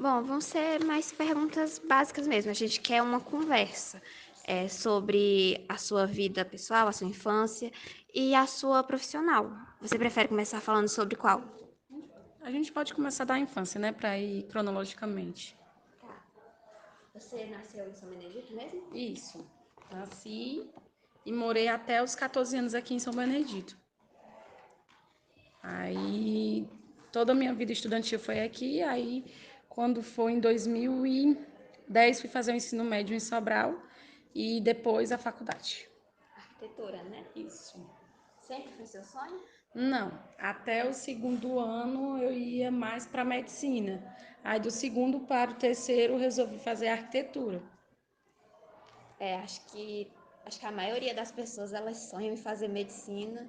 Bom, vão ser mais perguntas básicas mesmo. A gente quer uma conversa sobre a sua vida pessoal, a sua infância e a sua profissional. Você prefere começar falando sobre qual? A gente pode começar da infância, né, para ir cronologicamente. Tá. Você nasceu em São Benedito mesmo? Isso. Nasci e morei até os 14 anos aqui em São Benedito. Aí toda a minha vida estudantil foi aqui, aí quando foi em 2010 fui fazer o ensino médio em Sobral e depois a faculdade. Arquitetura, né? Isso. Sempre foi seu sonho? Não, até o segundo ano eu ia mais para medicina. Aí do segundo para o terceiro eu resolvi fazer arquitetura. Acho que a maioria das pessoas elas sonham em fazer medicina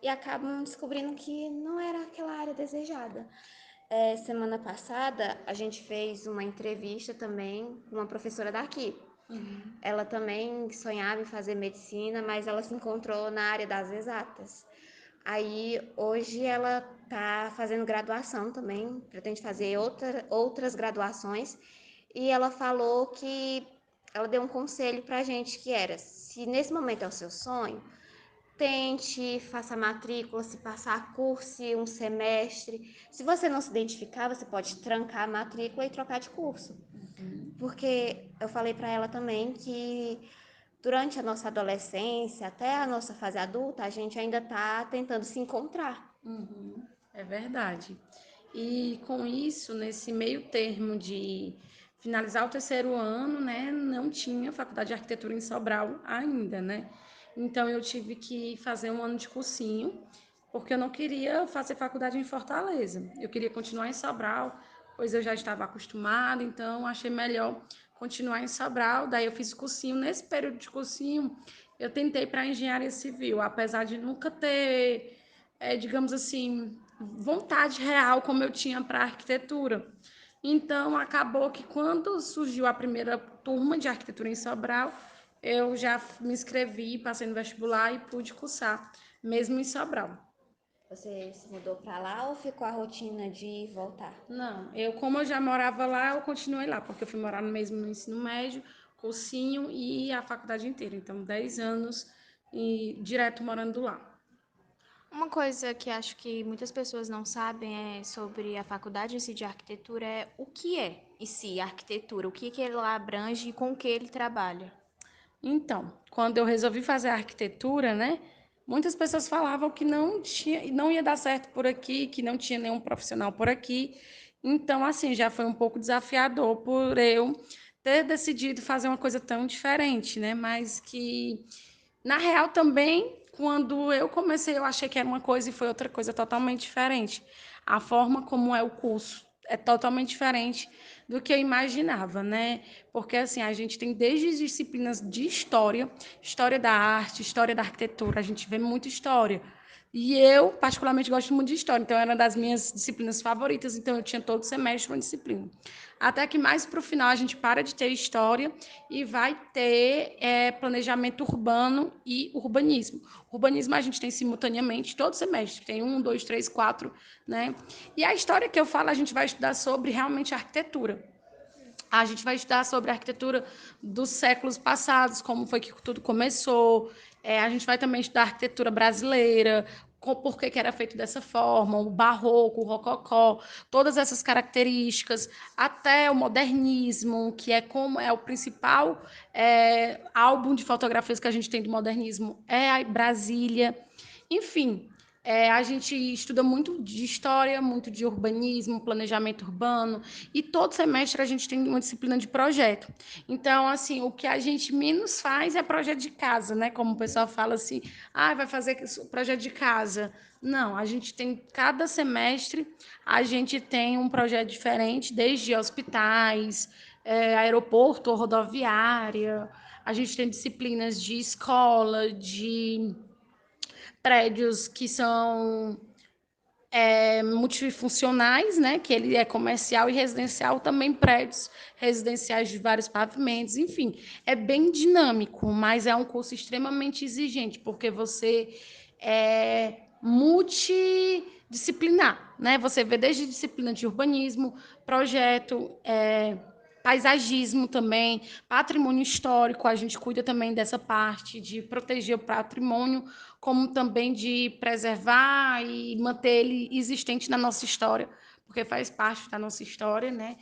e acabam descobrindo que não era aquela área desejada. Semana passada a gente fez uma entrevista também com uma professora daqui. Ela também sonhava em fazer medicina, mas ela se encontrou na área das exatas. Aí hoje ela está fazendo graduação também, pretende fazer outras graduações. E ela falou que ela deu um conselho pra gente que era: se nesse momento é o seu sonho, tente, faça a matrícula, se passar, curse um semestre. Se você não se identificar, você pode trancar a matrícula e trocar de curso. Porque eu falei para ela também que durante a nossa adolescência, até a nossa fase adulta, a gente ainda está tentando se encontrar. É verdade. E com isso, nesse meio termo de finalizar o terceiro ano, né, não tinha faculdade de arquitetura em Sobral ainda, né? Então eu tive que fazer um ano de cursinho, porque eu não queria fazer faculdade em Fortaleza. Eu queria continuar em Sobral, pois eu já estava acostumada, então achei melhor continuar em Sobral. Daí eu fiz cursinho. Nesse período de cursinho, eu tentei para engenharia civil, apesar de nunca ter, digamos assim, vontade real como eu tinha para arquitetura. Então, acabou que quando surgiu a primeira turma de arquitetura em Sobral, eu já me inscrevi, passei no vestibular e pude cursar, mesmo em Sobral. Você se mudou para lá ou ficou a rotina de ir e voltar? Não, como eu já morava lá, eu continuei lá, porque eu fui morar no mesmo no ensino médio, cursinho e a faculdade inteira. Então, 10 anos e direto morando lá. Uma coisa que acho que muitas pessoas não sabem é sobre a faculdade em si de arquitetura é o que é em si a arquitetura, o que ele lá abrange e com o que ele trabalha. Então, quando eu resolvi fazer arquitetura, né, muitas pessoas falavam que não tinha, não ia dar certo por aqui, que não tinha nenhum profissional por aqui. Então, assim, já foi um pouco desafiador por eu ter decidido fazer uma coisa tão diferente, né? Mas que, na real, também, quando eu comecei, eu achei que era uma coisa e foi outra coisa totalmente diferente. A forma como é o curso é totalmente diferente do que eu imaginava, né? Porque assim, a gente tem desde as disciplinas de história, história da arte, história da arquitetura, a gente vê muita história. E eu, particularmente, gosto muito de história, então era uma das minhas disciplinas favoritas, então eu tinha todo semestre uma disciplina. Até que mais para o final a gente para de ter história e vai ter planejamento urbano e urbanismo. Urbanismo a gente tem simultaneamente todo semestre, tem um, dois, três, quatro, né? E a história que eu falo, a gente vai estudar sobre realmente a arquitetura. A gente vai estudar sobre a arquitetura dos séculos passados, como foi que tudo começou. A gente vai também estudar a arquitetura brasileira, por que era feito dessa forma, o barroco, o rococó, todas essas características, até o modernismo, que é como é o principal álbum de fotografias que a gente tem do modernismo, é a Brasília. Enfim, a gente estuda muito de história, muito de urbanismo, planejamento urbano, e todo semestre a gente tem uma disciplina de projeto. Então, assim, o que a gente menos faz é projeto de casa, né? Como o pessoal fala assim, vai fazer projeto de casa. Não, a gente tem, cada semestre, a gente tem um projeto diferente, desde hospitais, aeroporto, rodoviária, a gente tem disciplinas de escola, de prédios que são multifuncionais, né? Que ele é comercial e residencial, também prédios residenciais de vários pavimentos, enfim, é bem dinâmico, mas é um curso extremamente exigente, porque você é multi disciplinar, né? Você vê desde disciplina de urbanismo, projeto, paisagismo também, patrimônio histórico, a gente cuida também dessa parte de proteger o patrimônio, como também de preservar e manter ele existente na nossa história, porque faz parte da nossa história, né?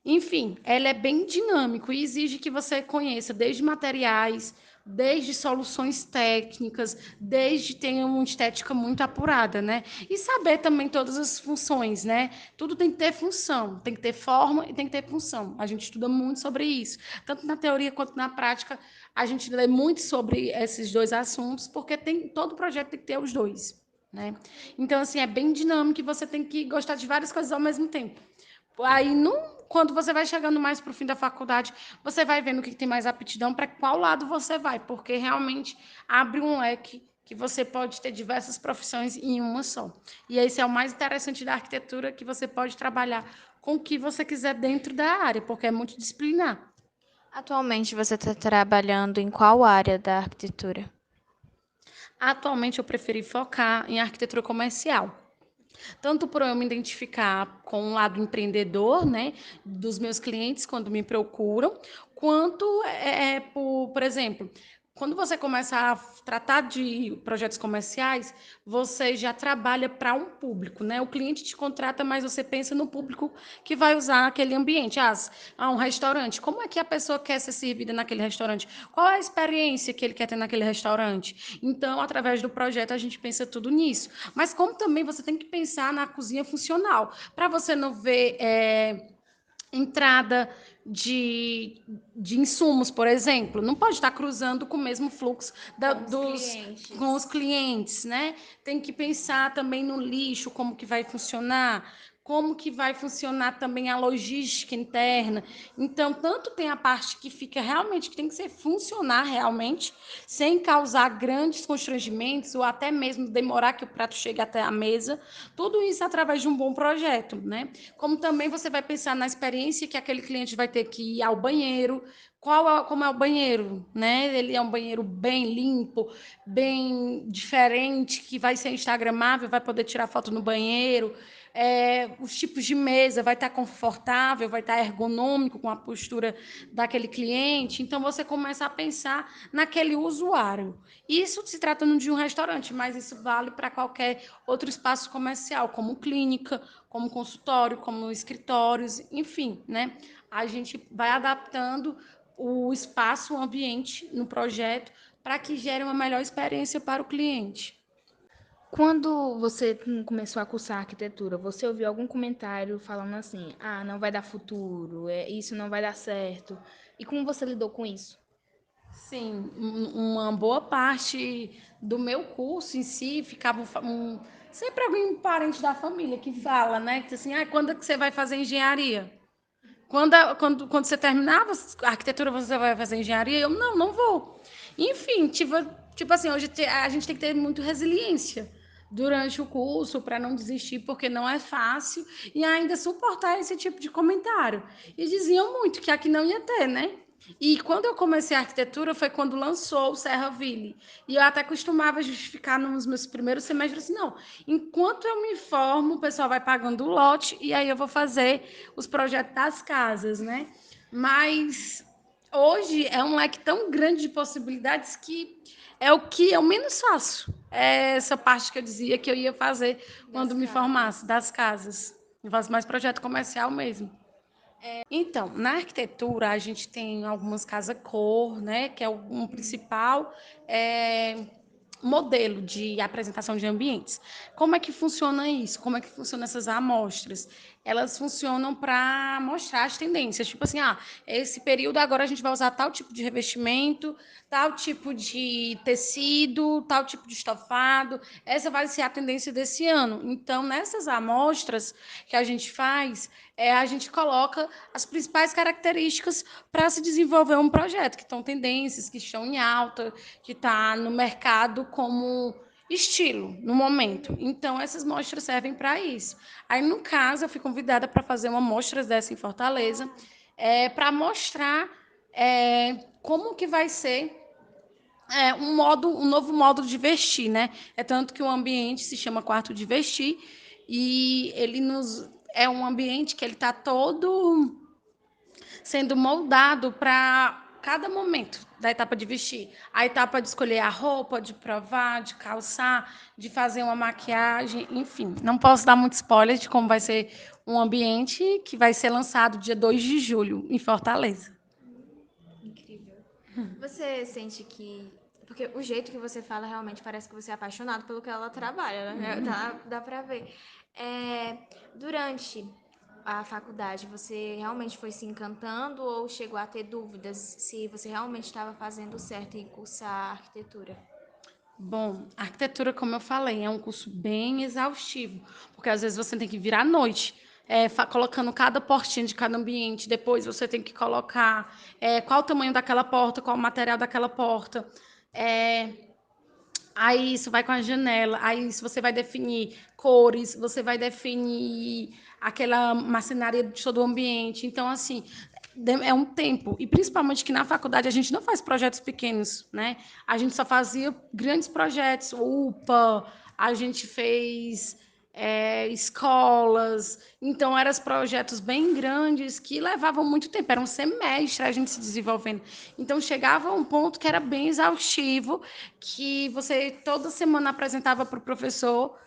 Enfim, ela é bem dinâmico e exige que você conheça desde materiais, desde soluções técnicas, desde ter uma estética muito apurada, né? E saber também todas as funções, né? Tudo tem que ter função, tem que ter forma e tem que ter função. A gente estuda muito sobre isso, tanto na teoria quanto na prática. A gente lê muito sobre esses dois assuntos, porque todo projeto tem que ter os dois, né? Então, assim, é bem dinâmico e você tem que gostar de várias coisas ao mesmo tempo. Aí, quando você vai chegando mais para o fim da faculdade, você vai vendo o que tem mais aptidão, para qual lado você vai, porque realmente abre um leque que você pode ter diversas profissões em uma só. E esse é o mais interessante da arquitetura, que você pode trabalhar com o que você quiser dentro da área, porque é multidisciplinar. Atualmente você está trabalhando em qual área da arquitetura? Atualmente, eu preferi focar em arquitetura comercial. Tanto por eu me identificar com o lado empreendedor, né, dos meus clientes quando me procuram, quanto por exemplo, quando você começa a tratar de projetos comerciais, você já trabalha para um público, né? O cliente te contrata, mas você pensa no público que vai usar aquele ambiente. Um restaurante. Como é que a pessoa quer ser servida naquele restaurante? Qual é a experiência que ele quer ter naquele restaurante? Então, através do projeto, a gente pensa tudo nisso. Mas como também você tem que pensar na cozinha funcional, para você não ver entrada de insumos, por exemplo, não pode estar cruzando com o mesmo fluxo com os clientes, né? Tem que pensar também no lixo, como que vai funcionar, como que vai funcionar também a logística interna. Então, tanto tem a parte que fica realmente, que tem que ser funcionar realmente, sem causar grandes constrangimentos ou até mesmo demorar que o prato chegue até a mesa, tudo isso através de um bom projeto, né? Como também você vai pensar na experiência que aquele cliente vai ter que ir ao banheiro, como é o banheiro, né? Ele é um banheiro bem limpo, bem diferente, que vai ser instagramável, vai poder tirar foto no banheiro. Os tipos de mesa vai estar confortável, vai estar ergonômico com a postura daquele cliente. Então você começa a pensar naquele usuário. Isso se tratando de um restaurante, mas isso vale para qualquer outro espaço comercial, como clínica, como consultório, como escritórios, enfim, né? A gente vai adaptando o espaço, o ambiente no projeto para que gere uma melhor experiência para o cliente. Quando você começou a cursar arquitetura, você ouviu algum comentário falando assim: ah, não vai dar futuro, isso não vai dar certo? E como você lidou com isso? Sim, uma boa parte do meu curso em si ficava sempre algum parente da família que fala, né? Que assim, quando é que você vai fazer engenharia? Quando você terminava a arquitetura, você vai fazer engenharia? Eu, não vou. Enfim, tipo assim, hoje a gente tem que ter muito resiliência durante o curso para não desistir, porque não é fácil, e ainda suportar esse tipo de comentário. E diziam muito que aqui não ia ter, né? E quando eu comecei a arquitetura foi quando lançou o Serraville. E eu até costumava justificar nos meus primeiros semestres assim, não, enquanto eu me formo, o pessoal vai pagando o lote e aí eu vou fazer os projetos das casas, né? Mas hoje é um leque tão grande de possibilidades que é o que eu menos faço. É essa parte que eu dizia que eu ia fazer quando me formasse, das casas. Eu faço mais projeto comercial mesmo. Então, na arquitetura, a gente tem algumas casas-cor, né, que é um principal é, modelo de apresentação de ambientes. Como é que funciona isso? Como é que funcionam essas amostras? Elas funcionam para mostrar as tendências. Tipo assim, esse período agora a gente vai usar tal tipo de revestimento, tal tipo de tecido, tal tipo de estofado. Essa vai ser a tendência desse ano. Então, nessas amostras que a gente faz, a gente coloca as principais características para se desenvolver um projeto, que estão tendências, que estão em alta, que está no mercado como estilo no momento. Então, essas mostras servem para isso. Aí, no caso, eu fui convidada para fazer uma mostra dessa em Fortaleza, para mostrar como que vai ser um novo modo de vestir, né? É tanto que o ambiente se chama quarto de vestir e ele nos é um ambiente que ele está todo sendo moldado para cada momento da etapa de vestir. A etapa de escolher a roupa, de provar, de calçar, de fazer uma maquiagem, enfim. Não posso dar muito spoiler de como vai ser um ambiente que vai ser lançado dia 2 de julho, em Fortaleza. Incrível. Você sente que. Porque o jeito que você fala realmente parece que você é apaixonado pelo que ela trabalha, né? Dá pra ver. Durante a faculdade, você realmente foi se encantando ou chegou a ter dúvidas se você realmente estava fazendo certo em cursar arquitetura? Bom, a arquitetura, como eu falei, é um curso bem exaustivo, porque às vezes você tem que virar à noite, colocando cada portinha de cada ambiente, depois você tem que colocar qual o tamanho daquela porta, qual o material daquela porta. É, Aí isso vai com a janela, aí isso você vai definir cores, você vai definir aquela marcenaria de todo o ambiente. Então, assim, é um tempo. E principalmente que na faculdade a gente não faz projetos pequenos, né? A gente só fazia grandes projetos, UPA, a gente fez escolas. Então, eram projetos bem grandes que levavam muito tempo. Era um semestre a gente se desenvolvendo. Então, chegava a um ponto que era bem exaustivo, que você toda semana apresentava para o professor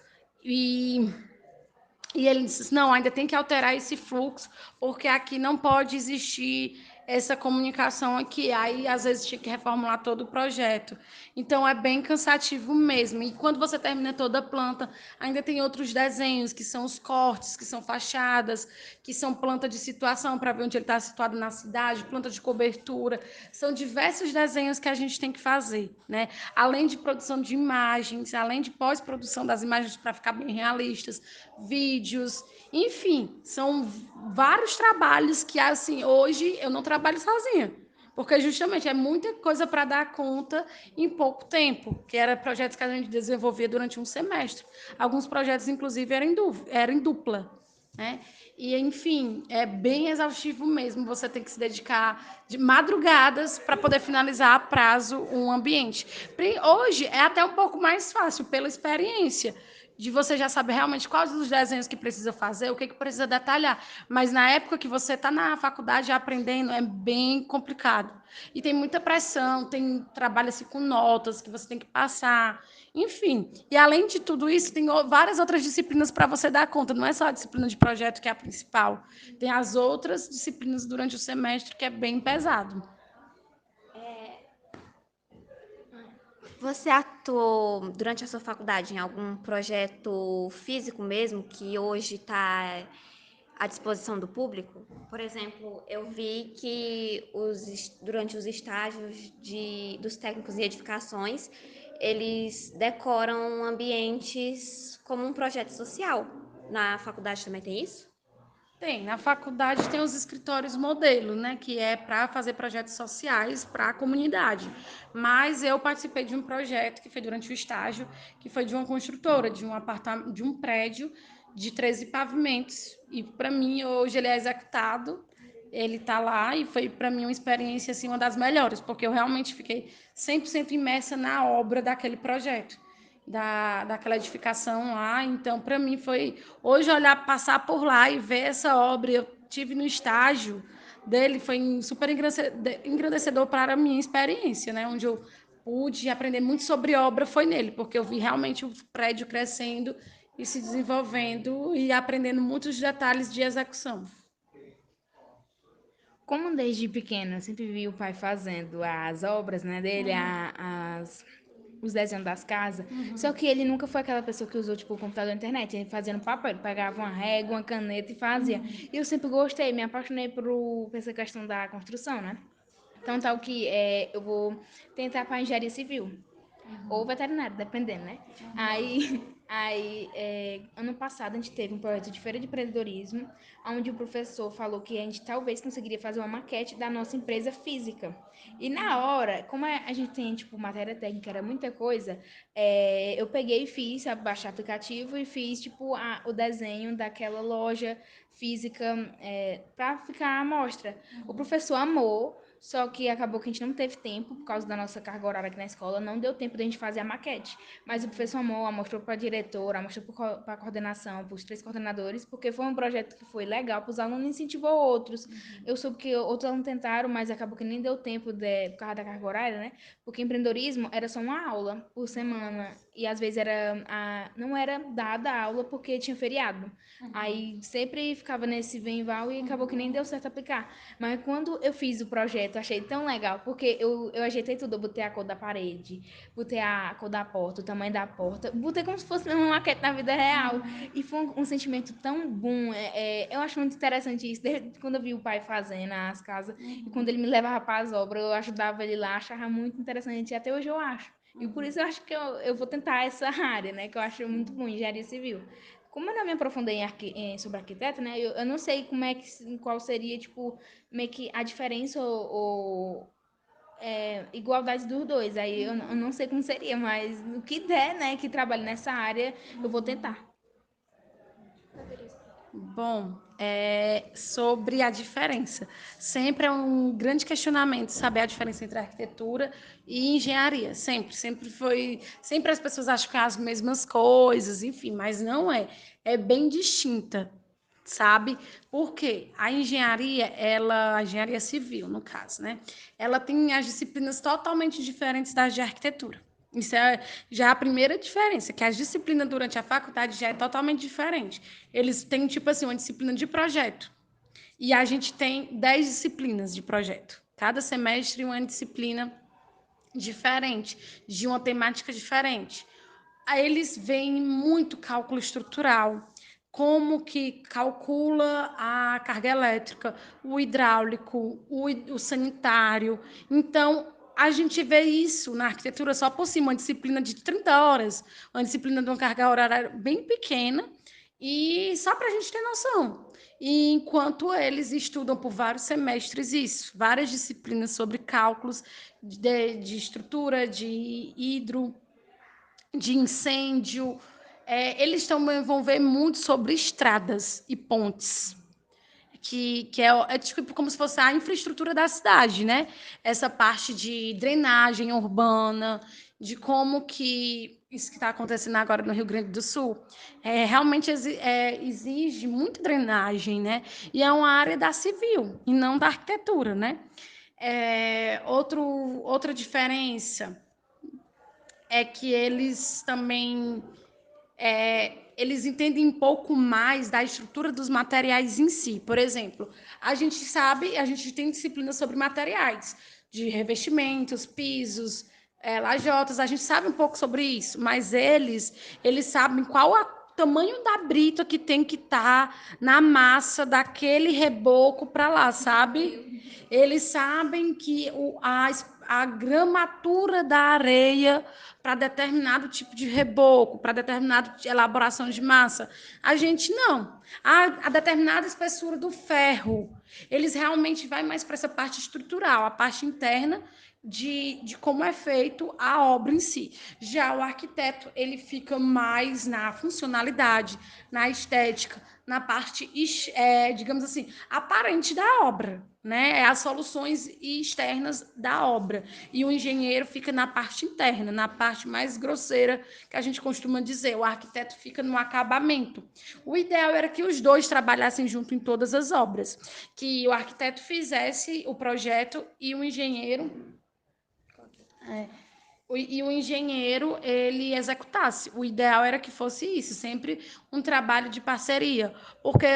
e ele disse, não, ainda tem que alterar esse fluxo, porque aqui não pode existir essa comunicação aqui. Aí, às vezes, tinha que reformular todo o projeto. Então, é bem cansativo mesmo. E quando você termina toda a planta, ainda tem outros desenhos, que são os cortes, que são fachadas, que são planta de situação, para ver onde ele está situado na cidade, planta de cobertura. São diversos desenhos que a gente tem que fazer, né? Além de produção de imagens, além de pós-produção das imagens para ficar bem realistas, vídeos, enfim, são vários trabalhos que, assim, hoje eu não trabalho sozinha, porque justamente é muita coisa para dar conta em pouco tempo, que era projetos que a gente desenvolvia durante um semestre. Alguns projetos, inclusive, eram em dupla, né? E, enfim, é bem exaustivo mesmo. Você tem que se dedicar de madrugadas para poder finalizar a prazo um ambiente. Hoje é até um pouco mais fácil pela experiência de você já saber realmente quais os desenhos que precisa fazer, o que precisa detalhar. Mas na época que você está na faculdade aprendendo, é bem complicado. E tem muita pressão, tem trabalho assim, com notas que você tem que passar, enfim. E além de tudo isso, tem várias outras disciplinas para você dar conta. Não é só a disciplina de projeto que é a principal. Tem as outras disciplinas durante o semestre que é bem pesado. Você atuou durante a sua faculdade em algum projeto físico mesmo que hoje está à disposição do público? Por exemplo, eu vi que durante os estágios dos técnicos em edificações, eles decoram ambientes como um projeto social. Na faculdade também tem isso? Tem, na faculdade tem os escritórios modelo, né, que é para fazer projetos sociais para a comunidade. Mas eu participei de um projeto que foi durante o estágio, que foi de uma construtora, de um prédio de 13 pavimentos. E para mim hoje ele é executado, ele está lá e foi para mim uma experiência assim uma das melhores, porque eu realmente fiquei 100% imersa na obra daquele projeto daquela edificação lá. Então, para mim, foi hoje olhar, passar por lá e ver essa obra. Eu tive no estágio dele, foi super engrandecedor para a minha experiência, né? Onde eu pude aprender muito sobre obra foi nele, porque eu vi realmente o prédio crescendo e se desenvolvendo e aprendendo muitos detalhes de execução. Como desde pequena eu sempre vi o pai fazendo as obras, né, dele, os desenhos das casas, só que ele nunca foi aquela pessoa que usou, tipo, o computador e a internet, ele fazia no papel, ele pegava uma régua, uma caneta e fazia. E eu sempre gostei, me apaixonei por essa questão da construção, né? Então, tal que eu vou tentar para engenharia civil. Ou veterinário, dependendo, né? Ano passado a gente teve um projeto de feira de empreendedorismo, onde o professor falou que a gente talvez conseguiria fazer uma maquete da nossa empresa física. E na hora, como a gente tem, tipo, matéria técnica, era muita coisa, eu peguei e fiz, sabe, baixar aplicativo e fiz, tipo, o desenho daquela loja física para ficar à mostra. O professor amou, Só que acabou que a gente não teve tempo, por causa da nossa carga horária aqui na escola, não deu tempo de a gente fazer a maquete. Mas o professor amou, mostrou para a diretora, mostrou para a coordenação, para os 3 coordenadores, porque foi um projeto que foi legal para os alunos e incentivou outros. Eu soube que outros alunos tentaram, mas acabou que nem deu tempo por causa da carga horária, né? Porque empreendedorismo era só uma aula por semana. E às vezes não era dada a aula porque tinha feriado. Aí sempre ficava nesse vem e val e acabou que nem deu certo aplicar. Mas quando eu fiz o projeto, eu achei tão legal, porque eu ajeitei tudo, eu botei a cor da parede, botei a cor da porta, o tamanho da porta, botei como se fosse uma maquete na vida real. E foi um sentimento tão bom. Eu acho muito interessante isso, desde quando eu vi o pai fazendo as casas, e quando ele me levava para as obras, eu ajudava ele lá, achava muito interessante, e até hoje eu acho. E por isso eu acho que eu vou tentar essa área, né, que eu acho muito bom, engenharia civil. Como eu não me aprofundei sobre arquiteto, né, eu não sei qual seria, tipo, meio que a diferença ou igualdade dos dois. Aí eu não sei como seria, mas o que der, né, que trabalhe nessa área, eu vou tentar. Bom, sobre a diferença. Sempre é um grande questionamento saber a diferença entre arquitetura e engenharia. Sempre, sempre foi. Sempre as pessoas acham que é as mesmas coisas, enfim, mas não é. É bem distinta, sabe? Porque a engenharia civil, no caso, né? Ela tem as disciplinas totalmente diferentes das de arquitetura. Isso é já a primeira diferença, que a disciplina durante a faculdade já é totalmente diferente. Eles têm, tipo assim, uma disciplina de projeto. E a gente tem 10 disciplinas de projeto. Cada semestre uma disciplina diferente, de uma temática diferente. Aí eles veem muito cálculo estrutural, como que calcula a carga elétrica, o hidráulico, o sanitário. Então, a gente vê isso na arquitetura só por cima, uma disciplina de 30 horas, uma disciplina de uma carga horária bem pequena, e só para a gente ter noção. E enquanto eles estudam por vários semestres isso, várias disciplinas sobre cálculos de estrutura, de hidro, de incêndio. Eles também vão ver muito sobre estradas e pontes, que é tipo como se fosse a infraestrutura da cidade, né? Essa parte de drenagem urbana, de como que isso que está acontecendo agora no Rio Grande do Sul realmente exige muita drenagem, né? E é uma área da civil e não da arquitetura, né? Outra diferença é que eles também eles entendem um pouco mais da estrutura dos materiais em si. Por exemplo, a gente tem disciplina sobre materiais, de revestimentos, pisos, lajotas, a gente sabe um pouco sobre isso, mas eles sabem qual o tamanho da brita que tem que estar na massa daquele reboco para lá, sabe? Eles sabem que a gramatura da areia para determinado tipo de reboco, para determinada elaboração de massa. A gente não. A determinada espessura do ferro. Eles realmente vão mais para essa parte estrutural, a parte interna de como é feito a obra em si. Já o arquiteto, ele fica mais na funcionalidade, na estética, na parte, digamos assim, aparente da obra, né? As soluções externas da obra. E o engenheiro fica na parte interna, na parte mais grosseira, que a gente costuma dizer. O arquiteto fica no acabamento. O ideal era que os dois trabalhassem junto em todas as obras, que o arquiteto fizesse o projeto e o engenheiro ele executasse. O ideal era que fosse isso, sempre um trabalho de parceria, porque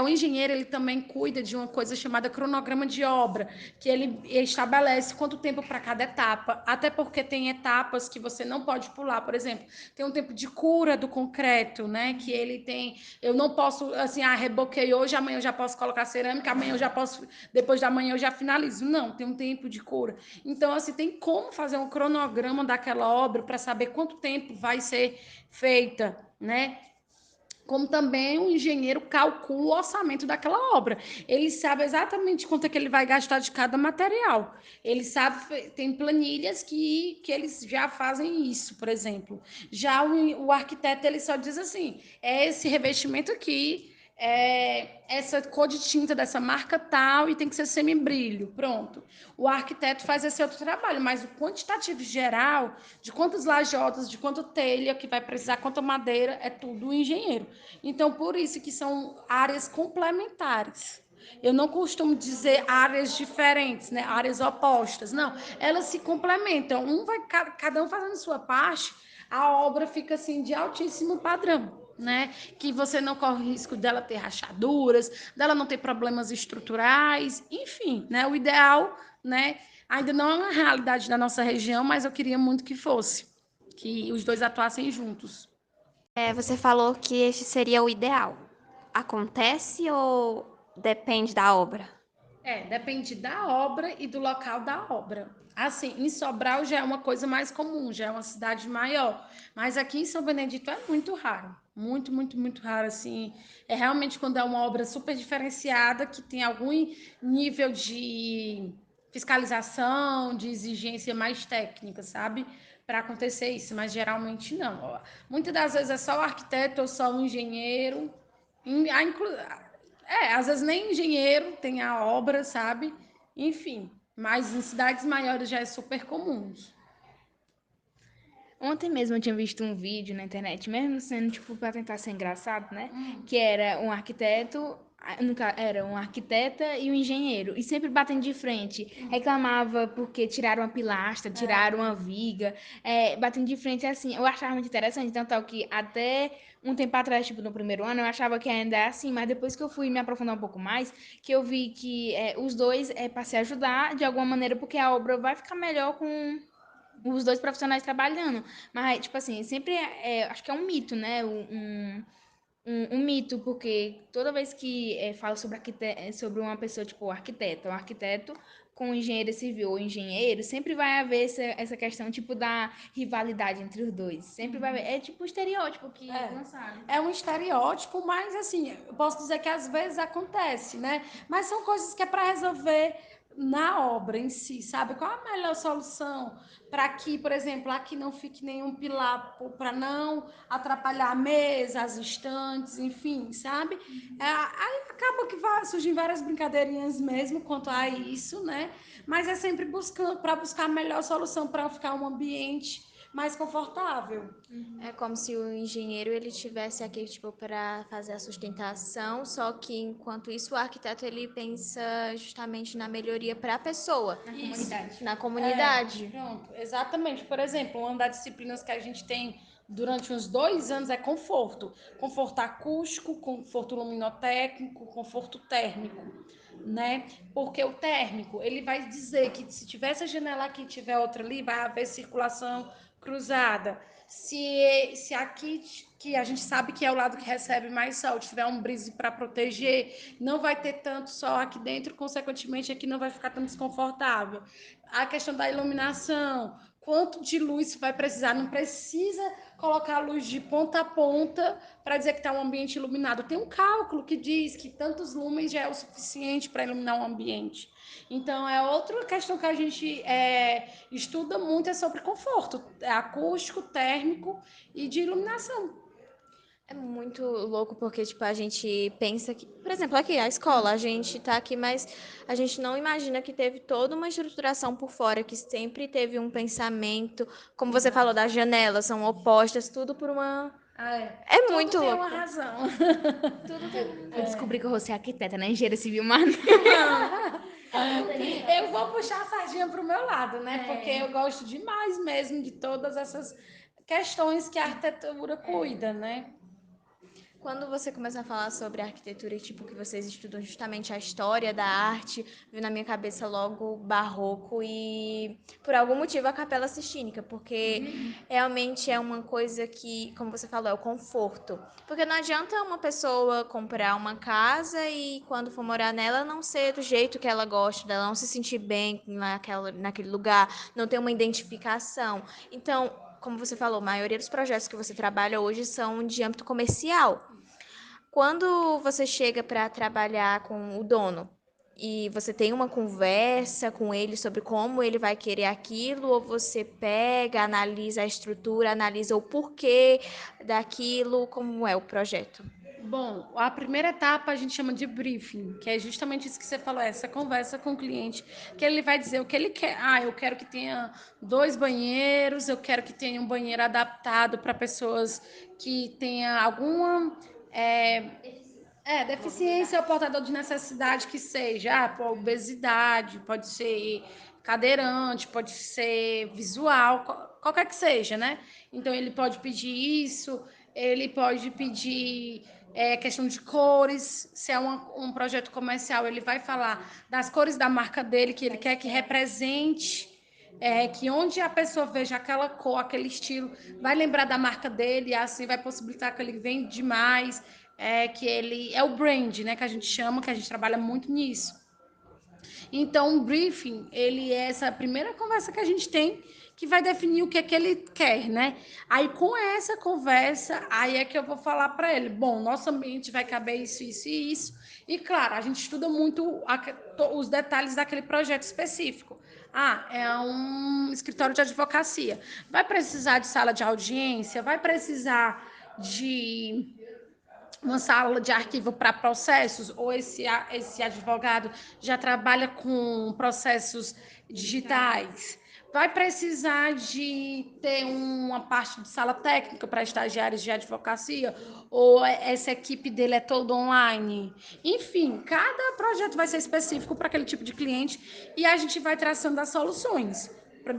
o engenheiro ele também cuida de uma coisa chamada cronograma de obra, que ele estabelece quanto tempo para cada etapa, até porque tem etapas que você não pode pular, por exemplo, tem um tempo de cura do concreto, né, que ele tem, eu não posso, assim, reboquei hoje, amanhã eu já posso colocar cerâmica, amanhã eu já posso, depois da manhã eu já finalizo. Não, tem um tempo de cura. Então, assim, tem como fazer um cronograma daquela obra para saber quanto tempo vai ser feita, né? Como também o engenheiro calcula o orçamento daquela obra. Ele sabe exatamente quanto é que ele vai gastar de cada material. Ele sabe, tem planilhas que eles já fazem isso, por exemplo. Já o arquiteto, ele só diz assim, esse revestimento aqui, essa cor de tinta dessa marca tal e tem que ser semibrilho, pronto. O arquiteto faz esse outro trabalho, mas o quantitativo geral, de quantas lajotas, de quanto telha que vai precisar, quanta madeira, é tudo o engenheiro. Então, por isso que são áreas complementares. Eu não costumo dizer áreas diferentes, né? Áreas opostas. Não, elas se complementam. Cada um fazendo sua parte, a obra fica assim de altíssimo padrão, né? Que você não corre risco dela ter rachaduras, dela não ter problemas estruturais, enfim, né? O ideal, né? Ainda não é uma realidade da nossa região, mas eu queria muito que fosse, que os dois atuassem juntos. Você falou que este seria o ideal. Acontece ou depende da obra? Depende da obra e do local da obra. Assim, em Sobral já é uma coisa mais comum, já é uma cidade maior. Mas aqui em São Benedito é muito raro. Muito, muito, muito raro, assim. É realmente quando é uma obra super diferenciada, que tem algum nível de fiscalização, de exigência mais técnica, sabe? Para acontecer isso, mas geralmente não. Muitas das vezes é só o arquiteto ou só o engenheiro. Às vezes nem engenheiro tem a obra, sabe? Enfim, mas em cidades maiores já é super comum. Ontem mesmo eu tinha visto um vídeo na internet, mesmo sendo, tipo, pra tentar ser engraçado, né? Que era um arquiteto, era um arquiteta e um engenheiro, e sempre batendo de frente. Reclamava porque tiraram uma pilastra, tiraram uma viga, batendo de frente assim. Eu achava muito interessante, tanto é que até um tempo atrás, tipo, no primeiro ano, eu achava que ainda é assim, mas depois que eu fui me aprofundar um pouco mais, que eu vi que os dois é para se ajudar de alguma maneira, porque a obra vai ficar melhor com os dois profissionais trabalhando. Mas, tipo assim, sempre acho que é um mito, né? Um mito, porque toda vez que fala sobre, sobre uma pessoa, tipo, um arquiteto com engenheiro civil ou engenheiro, sempre vai haver essa questão, tipo, da rivalidade entre os dois. Sempre vai haver. É tipo um estereótipo que lançaram. É um estereótipo, mas assim, eu posso dizer que às vezes acontece, né? Mas são coisas que é para resolver na obra em si, sabe? Qual a melhor solução para que, por exemplo, aqui não fique nenhum pilar para não atrapalhar a mesa, as estantes, enfim, sabe? Aí acaba que surgem várias brincadeirinhas mesmo quanto a isso, né? Mas é sempre buscando para buscar a melhor solução para ficar um ambiente mais confortável. É como se o engenheiro ele tivesse aqui tipo para fazer a sustentação, só que enquanto isso o arquiteto ele pensa justamente na melhoria para a pessoa, Na comunidade. na comunidade. Pronto, exatamente. Por exemplo, uma das disciplinas que a gente tem durante uns 2 anos é conforto. Conforto acústico, conforto luminotécnico, conforto térmico, né? Porque o térmico, ele vai dizer que se tiver essa janela aqui e tiver outra ali, vai haver circulação cruzada. Se aqui, que a gente sabe que é o lado que recebe mais sol, tiver um brise para proteger, não vai ter tanto sol aqui dentro, consequentemente aqui não vai ficar tão desconfortável. A questão da iluminação, quanto de luz vai precisar, não precisa colocar a luz de ponta a ponta para dizer que está um ambiente iluminado. Tem um cálculo que diz que tantos lumens já é o suficiente para iluminar um ambiente. Então, é outra questão que a gente estuda muito, é sobre conforto, acústico, térmico e de iluminação. É muito louco porque, tipo, a gente pensa que, por exemplo, aqui, a escola, a gente tá aqui, mas a gente não imagina que teve toda uma estruturação por fora, que sempre teve um pensamento, como você falou, das janelas, são opostas, tudo por uma. É Tudo muito tem uma louco. razão. Eu descobri que eu vou ser arquiteta, né? Engenheira civil, mas Eu vou puxar a sardinha para o meu lado, né? Porque eu gosto demais mesmo de todas essas questões que a arquitetura cuida, né? Quando você começa a falar sobre arquitetura e tipo que vocês estudam justamente a história da arte, veio na minha cabeça logo o barroco e por algum motivo a Capela Sistínica, porque realmente é uma coisa que, como você falou, é o conforto. Porque não adianta uma pessoa comprar uma casa e quando for morar nela não ser do jeito que ela gosta dela, não se sentir bem naquele lugar, não ter uma identificação. Então, como você falou, a maioria dos projetos que você trabalha hoje são de âmbito comercial. Quando você chega para trabalhar com o dono e você tem uma conversa com ele sobre como ele vai querer aquilo, ou você pega, analisa a estrutura, analisa o porquê daquilo, como é o projeto? Bom, a primeira etapa a gente chama de briefing, que é justamente isso que você falou, essa conversa com o cliente, que ele vai dizer o que ele quer. Ah, eu quero que tenha 2 banheiros, eu quero que tenha um banheiro adaptado para pessoas que tenha alguma é, deficiência ou portador de necessidade que seja, obesidade, pode ser cadeirante, pode ser visual, qualquer que seja, né? Então ele pode pedir isso, ele pode pedir questão de cores, se é um projeto comercial, ele vai falar das cores da marca dele, que ele quer que represente, que onde a pessoa veja aquela cor, aquele estilo, vai lembrar da marca dele, e assim vai possibilitar que ele vende mais, que ele é o brand, né, que a gente chama, que a gente trabalha muito nisso. Então, o briefing, ele é essa primeira conversa que a gente tem que vai definir o que é que ele quer, né? Aí, com essa conversa, aí é que eu vou falar para ele, bom, nosso ambiente vai caber isso, isso e isso. E, claro, a gente estuda muito os detalhes daquele projeto específico. Ah, é um escritório de advocacia. Vai precisar de sala de audiência? Vai precisar de uma sala de arquivo para processos, ou esse advogado já trabalha com processos digitais, vai precisar de ter uma parte de sala técnica para estagiários de advocacia, ou essa equipe dele é toda online. Enfim, cada projeto vai ser específico para aquele tipo de cliente e a gente vai traçando as soluções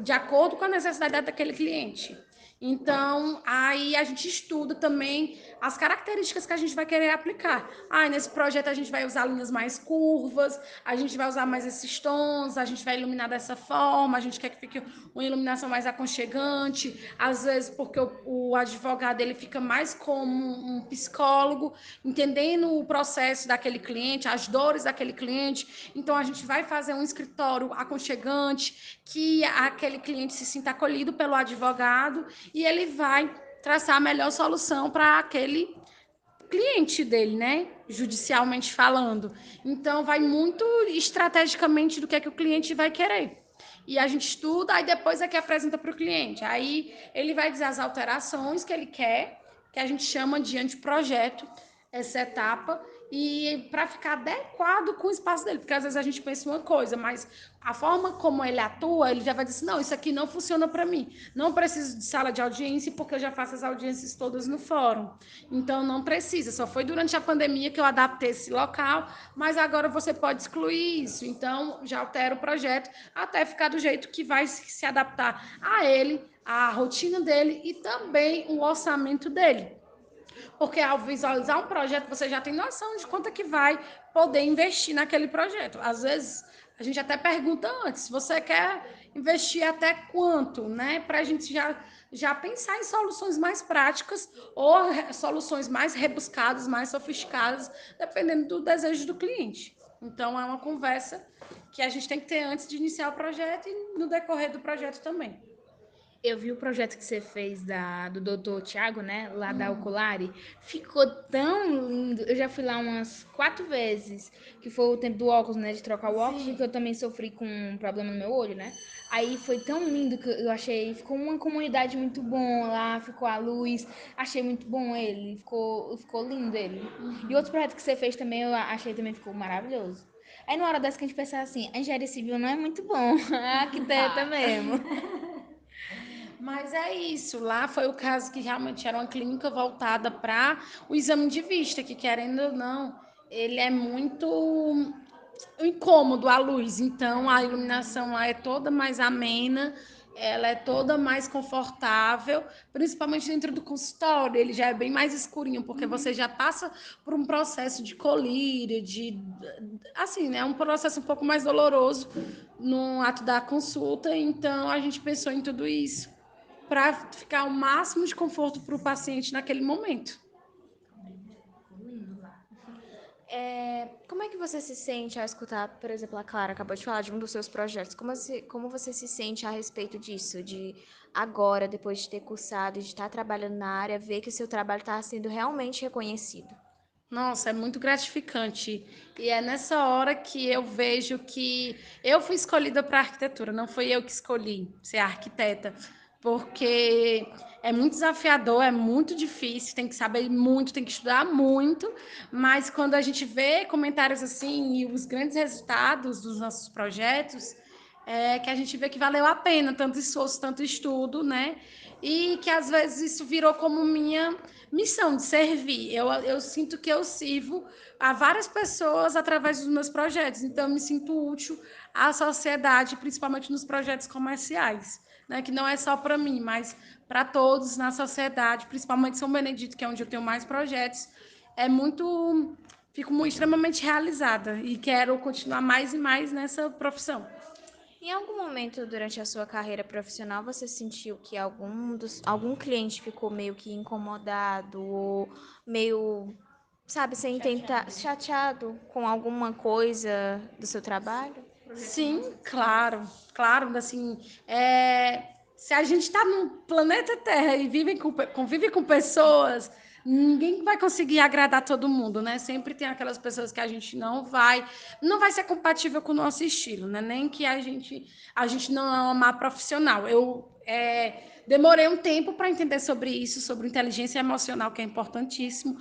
de acordo com a necessidade daquele cliente. Então, aí a gente estuda também as características que a gente vai querer aplicar. Ah, nesse projeto a gente vai usar linhas mais curvas, a gente vai usar mais esses tons, a gente vai iluminar dessa forma, a gente quer que fique uma iluminação mais aconchegante, às vezes porque o advogado ele fica mais como um psicólogo, entendendo o processo daquele cliente, as dores daquele cliente. Então, a gente vai fazer um escritório aconchegante, que aquele cliente se sinta acolhido pelo advogado e ele vai traçar a melhor solução para aquele cliente dele, né? Judicialmente falando. Então, vai muito estrategicamente do que é que o cliente vai querer. E a gente estuda, aí depois é que apresenta para o cliente. Aí ele vai dizer as alterações que ele quer, que a gente chama de anteprojeto, essa etapa, e para ficar adequado com o espaço dele, porque às vezes a gente pensa uma coisa, mas a forma como ele atua, ele já vai dizer assim, não, isso aqui não funciona para mim, não preciso de sala de audiência porque eu já faço as audiências todas no fórum, então não precisa, só foi durante a pandemia que eu adaptei esse local, mas agora você pode excluir isso, então já altera o projeto até ficar do jeito que vai se adaptar a ele, a rotina dele e também o orçamento dele. Porque ao visualizar um projeto, você já tem noção de quanto é que vai poder investir naquele projeto. Às vezes, a gente até pergunta antes, você quer investir até quanto, né? Para a gente já pensar em soluções mais práticas ou soluções mais rebuscadas, mais sofisticadas, dependendo do desejo do cliente. Então, é uma conversa que a gente tem que ter antes de iniciar o projeto e no decorrer do projeto também. Eu vi o projeto que você fez do doutor Tiago, né? Lá da Oculari. Ficou tão lindo. Eu já fui lá umas 4 vezes, que foi o tempo do óculos, né? De trocar o óculos, porque eu também sofri com um problema no meu olho, né? Aí foi tão lindo que eu achei. Ficou uma comunidade muito bom lá, ficou a luz. Achei muito bom ele. Ficou lindo ele. E outro projeto que você fez também, eu achei também ficou maravilhoso. Aí na hora dessa que a gente pensa assim, a engenharia civil não é muito bom. A arquiteta mesmo. Mas é isso, lá foi o caso que realmente era uma clínica voltada para o exame de vista, que querendo ou não, ele é muito incômodo à luz, então a iluminação lá é toda mais amena, ela é toda mais confortável, principalmente dentro do consultório, ele já é bem mais escurinho, porque você já passa por um processo de colírio, assim, né, um processo um pouco mais doloroso no ato da consulta, então a gente pensou em tudo isso para ficar o máximo de conforto para o paciente naquele momento. Como é que você se sente ao escutar, por exemplo, a Clara acabou de falar de um dos seus projetos? Como você se sente a respeito disso? De agora, depois de ter cursado e de estar trabalhando na área, ver que o seu trabalho está sendo realmente reconhecido? Nossa, é muito gratificante. E é nessa hora que eu vejo que eu fui escolhida para arquitetura, não foi eu que escolhi ser arquiteta. porque é muito desafiador, é muito difícil, tem que saber muito, tem que estudar muito, mas quando a gente vê comentários assim e os grandes resultados dos nossos projetos, é que a gente vê que valeu a pena tanto esforço, tanto estudo, né? E que às vezes isso virou como minha missão de servir. Eu sinto que eu sirvo a várias pessoas através dos meus projetos, então eu me sinto útil à sociedade, principalmente nos projetos comerciais, né? Que não é só para mim, mas para todos na sociedade, principalmente São Benedito, que é onde eu tenho mais projetos. É muito, fico extremamente realizada e quero continuar mais e mais nessa profissão. Em algum momento durante a sua carreira profissional, você sentiu que algum cliente ficou meio que incomodado ou meio, sabe, sem tentar, chateado com alguma coisa do seu trabalho? Sim, claro, claro, assim, se a gente está no planeta Terra e convive com pessoas, ninguém vai conseguir agradar todo mundo, né? Sempre tem aquelas pessoas que a gente não vai ser compatível com o nosso estilo, né? Nem que a gente não é uma má profissional. Demorei um tempo para entender sobre isso, sobre inteligência emocional, que é importantíssimo,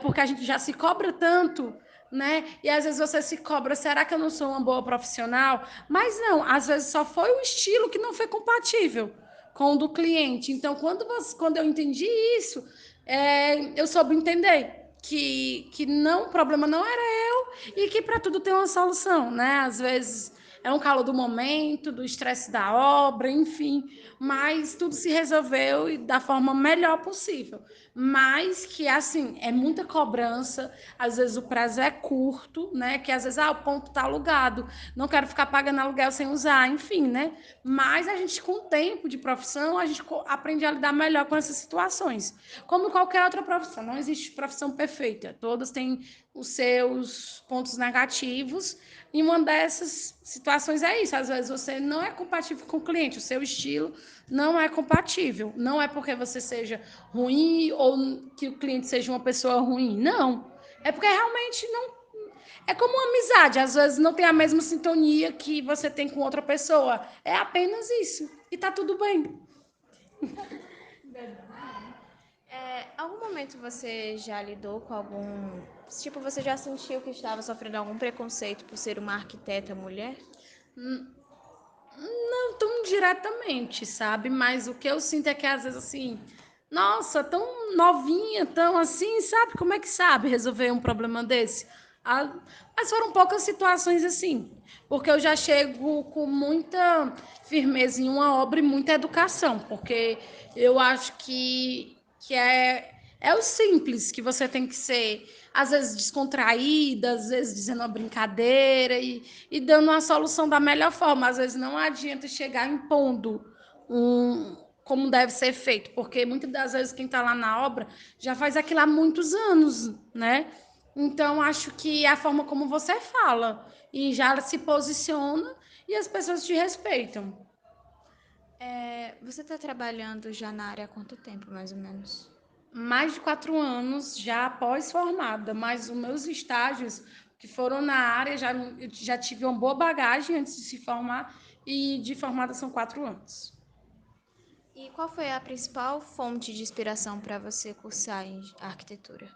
porque a gente já se cobra tanto, né? E às vezes você se cobra, será que eu não sou uma boa profissional? Mas não, às vezes só foi o estilo que não foi compatível com o do cliente. Então, quando eu entendi isso, eu soube entender que não, o problema não era eu e que para tudo tem uma solução, né? Às vezes é um calor do momento, do estresse da obra, enfim, mas tudo se resolveu e da forma melhor possível. Mas que, assim, é muita cobrança, às vezes o prazo é curto, né? Que às vezes, o ponto está alugado, não quero ficar pagando aluguel sem usar, enfim, né? Mas a gente, com o tempo de profissão, a gente aprende a lidar melhor com essas situações. Como qualquer outra profissão, não existe profissão perfeita. Todas têm os seus pontos negativos, e uma dessas situações é isso. Às vezes você não é compatível com o cliente, o seu estilo não é compatível. Não é porque você seja ruim ou que o cliente seja uma pessoa ruim. Não. É porque realmente não. É como uma amizade. Às vezes não tem a mesma sintonia que você tem com outra pessoa. É apenas isso. E tá tudo bem. Algum momento você já lidou com algum. Tipo, você já sentiu que estava sofrendo algum preconceito por ser uma arquiteta mulher? Não tão diretamente, sabe? Mas o que eu sinto é que às vezes assim, nossa, tão novinha, tão assim, sabe? Como é que sabe resolver um problema desse? Ah, mas foram poucas situações assim, porque eu já chego com muita firmeza em uma obra e muita educação, porque eu acho que é o simples que você tem que ser, às vezes descontraída, às vezes dizendo uma brincadeira e dando uma solução da melhor forma. Às vezes não adianta chegar impondo como deve ser feito, porque muitas das vezes quem está lá na obra já faz aquilo há muitos anos, né? Então, acho que é a forma como você fala e já se posiciona e as pessoas te respeitam. Você está trabalhando já na área há quanto tempo, mais ou menos? Mais de 4 anos já pós-formada, mas os meus estágios que foram na área, eu já tive uma boa bagagem antes de se formar e de formada são 4 anos. E qual foi a principal fonte de inspiração para você cursar em arquitetura?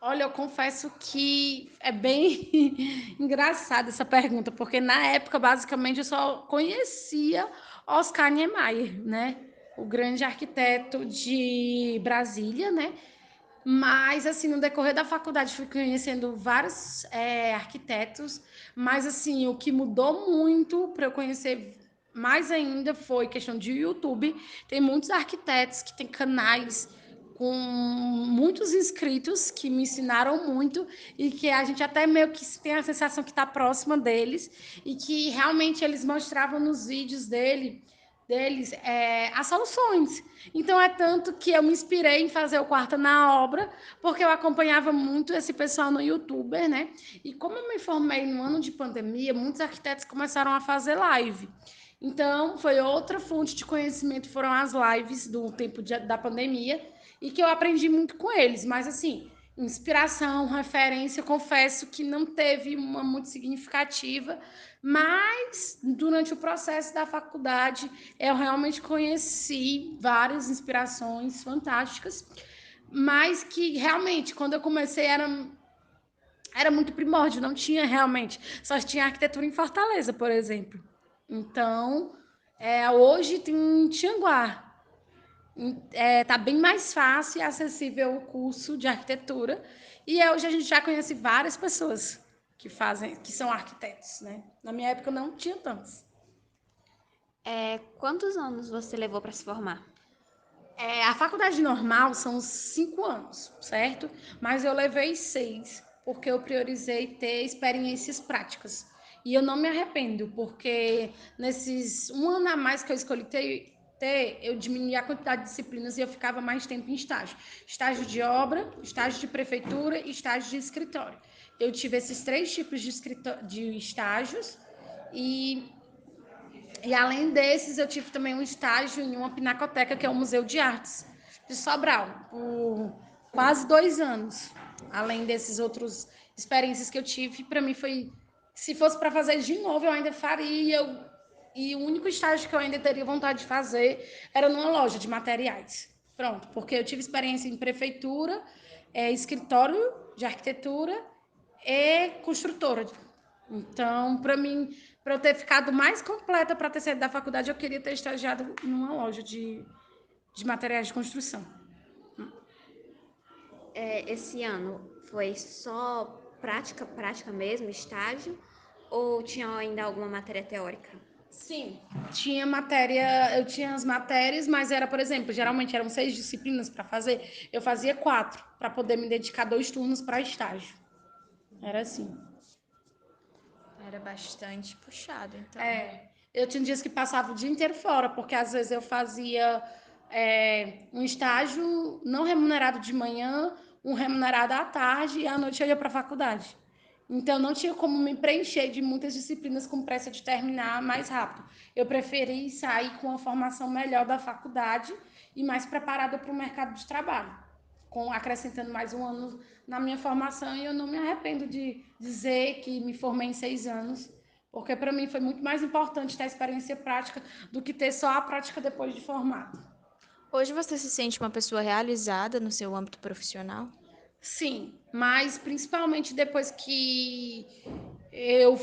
Olha, eu confesso que é bem engraçada essa pergunta, porque na época, basicamente, eu só conhecia Oscar Niemeyer, né? O grande arquiteto de Brasília, né? Mas, assim, no decorrer da faculdade, fui conhecendo vários arquitetos, mas, assim, o que mudou muito para eu conhecer mais ainda foi questão de YouTube. Tem muitos arquitetos que têm canais com muitos inscritos que me ensinaram muito e que a gente até meio que tem a sensação que está próxima deles e que realmente eles mostravam nos vídeos deles as soluções. Então é tanto que eu me inspirei em fazer o Quarta na Obra, porque eu acompanhava muito esse pessoal no YouTube, né? E como eu me formei no ano de pandemia, muitos arquitetos começaram a fazer live. Então, foi outra fonte de conhecimento, foram as lives do tempo da pandemia, e que eu aprendi muito com eles. Mas, assim, inspiração, referência, confesso que não teve uma muito significativa, mas durante o processo da faculdade eu realmente conheci várias inspirações fantásticas, mas que realmente, quando eu comecei, era muito primórdio, não tinha realmente, só tinha arquitetura em Fortaleza, por exemplo. Então, hoje tem em Tianguá. Tá bem mais fácil e acessível o curso de arquitetura. E hoje a gente já conhece várias pessoas que são arquitetos, né? Na minha época não tinha tantos. Quantos anos você levou para se formar? A faculdade normal são 5 anos, certo? Mas eu levei 6, porque eu priorizei ter experiências práticas. E eu não me arrependo, porque nesses 1 ano a mais que eu escolhi ter, eu diminuí a quantidade de disciplinas e eu ficava mais tempo em estágio. Estágio de obra, estágio de prefeitura e estágio de escritório. Eu tive esses 3 tipos de estágios e além desses, eu tive também um estágio em uma pinacoteca, que é o Museu de Artes de Sobral, por quase 2 anos. Além desses outros experiências que eu tive, para mim foi, se fosse para fazer de novo, eu ainda faria. E o único estágio que eu ainda teria vontade de fazer era numa loja de materiais. Pronto, porque eu tive experiência em prefeitura, escritório de arquitetura e construtora. Então, para eu ter ficado mais completa para ter saído da faculdade, eu queria ter estagiado numa loja de materiais de construção. Esse ano foi só prática mesmo, estágio? Ou tinha ainda alguma matéria teórica? Sim, tinha matéria, eu tinha as matérias, mas era, por exemplo, geralmente eram 6 disciplinas para fazer, eu fazia 4 para poder me dedicar 2 turnos para estágio. Era assim. Era bastante puxado, então. Eu tinha dias que passava o dia inteiro fora, porque às vezes eu fazia um estágio não remunerado de manhã, um remunerado à tarde e à noite eu ia para a faculdade. Então não tinha como me preencher de muitas disciplinas com pressa de terminar mais rápido. Eu preferi sair com uma formação melhor da faculdade e mais preparada para o mercado de trabalho, acrescentando mais 1 ano na minha formação, e eu não me arrependo de dizer que me formei em 6 anos, porque para mim foi muito mais importante ter a experiência prática do que ter só a prática depois de formado. Hoje você se sente uma pessoa realizada no seu âmbito profissional? Sim, mas principalmente depois que eu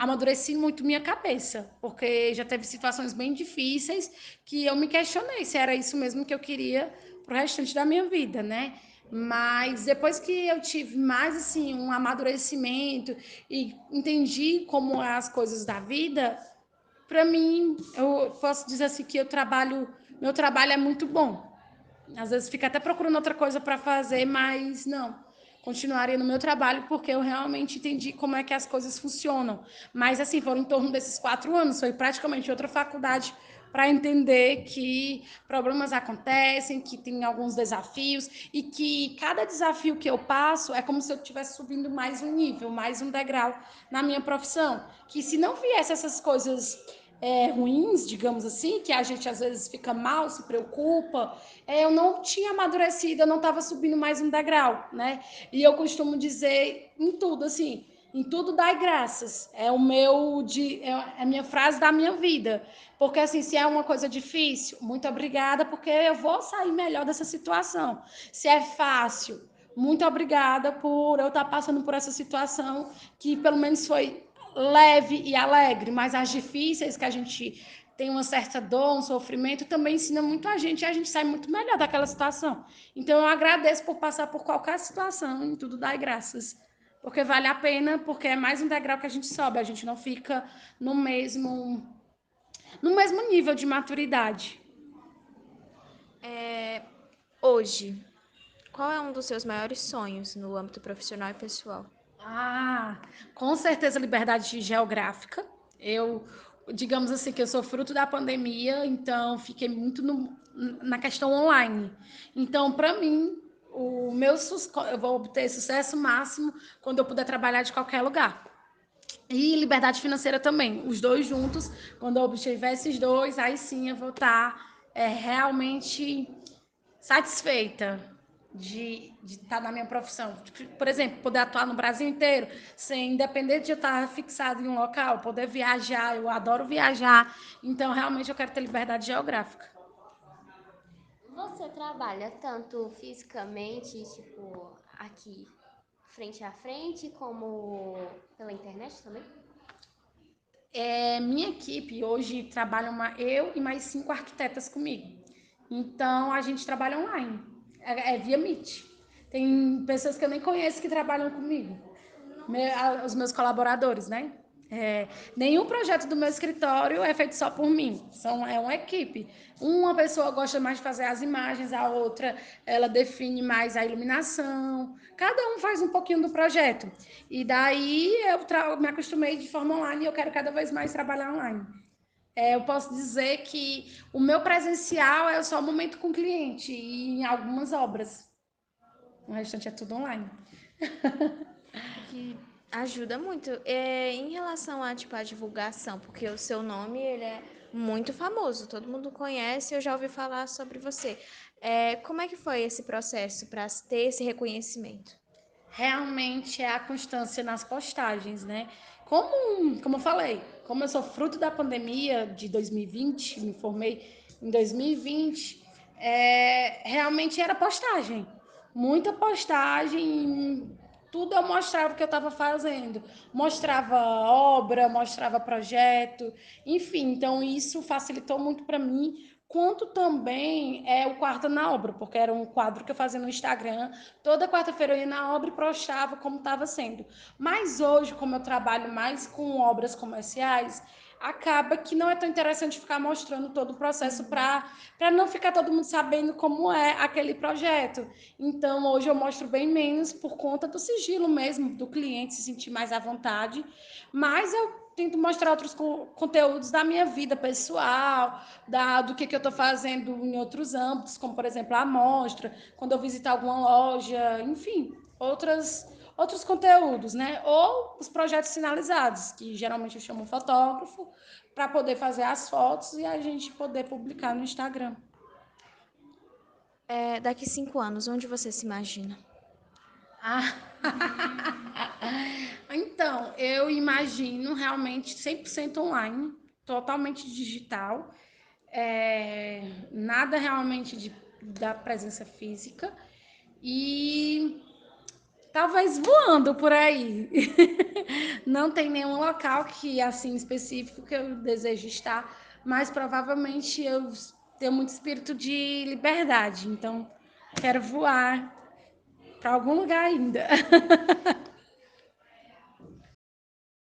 amadureci muito minha cabeça, porque já teve situações bem difíceis que eu me questionei se era isso mesmo que eu queria pro restante da minha vida, né? Mas depois que eu tive mais assim um amadurecimento e entendi como é as coisas da vida, para mim, eu posso dizer assim que meu trabalho é muito bom. Às vezes fica até procurando outra coisa para fazer, mas não. Continuaria no meu trabalho porque eu realmente entendi como é que as coisas funcionam. Mas, assim, foram em torno desses 4 anos, foi praticamente outra faculdade para entender que problemas acontecem, que tem alguns desafios e que cada desafio que eu passo é como se eu estivesse subindo mais um nível, mais um degrau na minha profissão. Que se não viesse essas coisas ruins, digamos assim, que a gente às vezes fica mal, se preocupa, eu não tinha amadurecido, eu não estava subindo mais um degrau, né? E eu costumo dizer em tudo, assim, em tudo dai graças. É a minha frase da minha vida. Porque, assim, se é uma coisa difícil, muito obrigada, porque eu vou sair melhor dessa situação. Se é fácil, muito obrigada por eu estar passando por essa situação que pelo menos foi leve e alegre, mas as difíceis que a gente tem uma certa dor, um sofrimento, também ensina muito a gente e a gente sai muito melhor daquela situação. Então eu agradeço por passar por qualquer situação, em tudo dai graças. Porque vale a pena, porque é mais um degrau que a gente sobe, a gente não fica no mesmo nível de maturidade. Hoje, qual é um dos seus maiores sonhos no âmbito profissional e pessoal? Com certeza liberdade geográfica. Digamos assim, que eu sou fruto da pandemia, então fiquei muito na questão online. Então, para mim, eu vou obter sucesso máximo quando eu puder trabalhar de qualquer lugar. E liberdade financeira também, os dois juntos. Quando eu obtiver esses dois, aí sim eu vou estar realmente satisfeita. de estar na minha profissão. Por exemplo, poder atuar no Brasil inteiro, sem independente de eu estar fixado em um local, poder viajar, eu adoro viajar. Então, realmente, eu quero ter liberdade geográfica. Você trabalha tanto fisicamente, tipo, aqui frente a frente, como pela internet também? Minha equipe hoje trabalha eu e mais 5 arquitetas comigo. Então, a gente trabalha online. É via Meet. Tem pessoas que eu nem conheço que trabalham comigo. Os meus colaboradores, né? Nenhum projeto do meu escritório é feito só por mim. É uma equipe. Uma pessoa gosta mais de fazer as imagens, a outra ela define mais a iluminação. Cada um faz um pouquinho do projeto. E daí eu me acostumei de forma online e eu quero cada vez mais trabalhar online. Eu posso dizer que o meu presencial é só o momento com o cliente e em algumas obras. O restante é tudo online. Que ajuda muito. Em relação a, tipo, a divulgação, porque o seu nome, ele é muito famoso, todo mundo conhece, eu já ouvi falar sobre você. Como é que foi esse processo para ter esse reconhecimento? Realmente é a constância nas postagens, né? Como eu falei, como eu sou fruto da pandemia de 2020, me formei em 2020, realmente era postagem. Muita postagem, tudo eu mostrava o que eu estava fazendo. Mostrava obra, mostrava projeto, enfim. Então, isso facilitou muito para mim, quanto também o Quarta na Obra, porque era um quadro que eu fazia no Instagram. Toda quarta-feira eu ia na obra e postava como estava sendo. Mas hoje, como eu trabalho mais com obras comerciais, acaba que não é tão interessante ficar mostrando todo o processo para não ficar todo mundo sabendo como é aquele projeto. Então, hoje eu mostro bem menos por conta do sigilo mesmo, do cliente se sentir mais à vontade. Mas eu tento mostrar outros conteúdos da minha vida pessoal, do que eu estou fazendo em outros âmbitos, como, por exemplo, a amostra, quando eu visitar alguma loja, enfim, outros conteúdos, né? Ou os projetos finalizados, que geralmente eu chamo um fotógrafo para poder fazer as fotos e a gente poder publicar no Instagram. Daqui 5 anos, onde você se imagina? Então, eu imagino realmente 100% online, totalmente digital, nada realmente da presença física e talvez voando por aí. Não tem nenhum local que assim específico que eu desejo estar, mas provavelmente eu tenho muito espírito de liberdade, então quero voar para algum lugar ainda.